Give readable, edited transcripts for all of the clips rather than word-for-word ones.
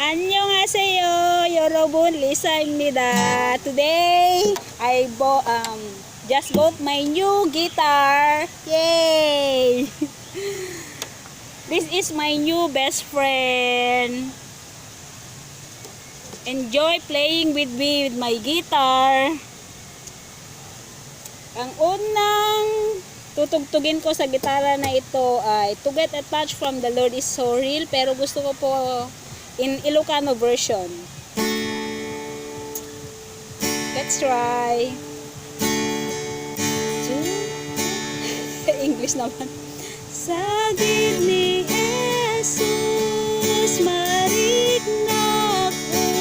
안녕하세요, 여러분. 리사입니다. Today, I just bought my new guitar. Yay! This is my new best friend. Enjoy playing with me with my guitar. Ang unang tutugtugin ko sa gitara na ito ay To Get a Touch from the Lord is So Real, pero gusto ko po in Ilocano version. Let's try. English naman. Sagid ni Jesus marigna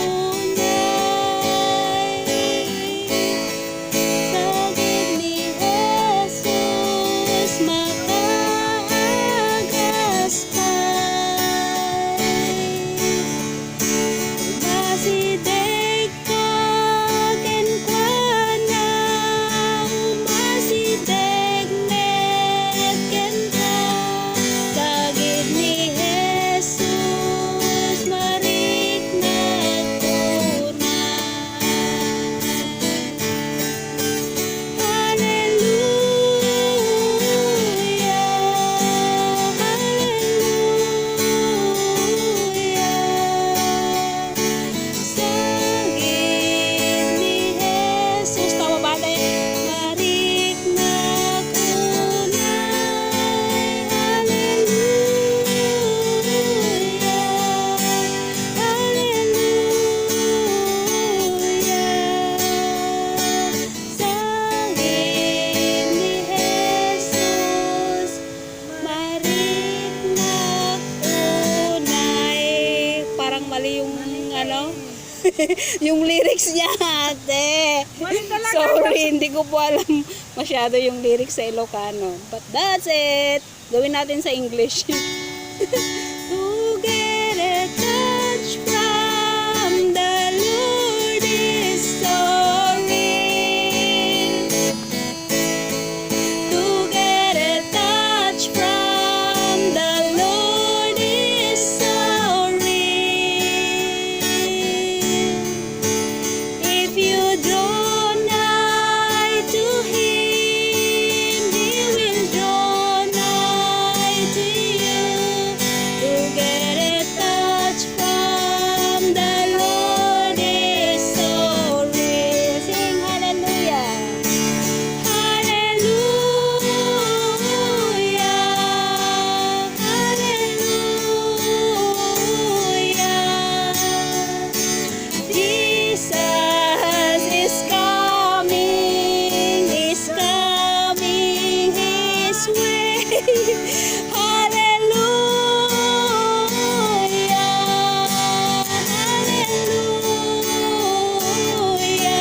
unay. Sagid ni Jesus makaagas pay. Umasideg ka ken kuana, umasideg net ken ka. Sagid ni Jesus marigna unay. Hallelujah, hallelujah. Sagid ni Jesus, tama ba tayo? Marigna unay. Hallelujah, hallelujah. Sagid ni Jesus marigna unay. Parang mali yung ano, yung lyrics niya, ate. Sorry, hindi ko po alam masyado yung lyrics sa Ilocano. But that's it. Gawin natin sa English. To get a touch from the Lord is so real. To get a touch from the Lord is so real. If you draw nigh to Him, He will draw nigh to you. To get a touch from the Lord is so real. Sing hallelujah. Hallelujah, hallelujah. Jesus is coming His way. Hallelujah, hallelujah.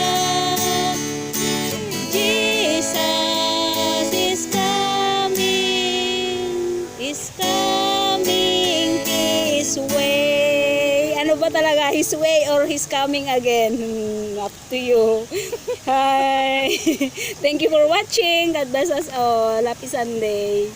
Jesus is coming His way. Ano ba talaga, His way or His coming again? Up to you. Hi. Thank you for watching. God bless us all. Happy Sunday.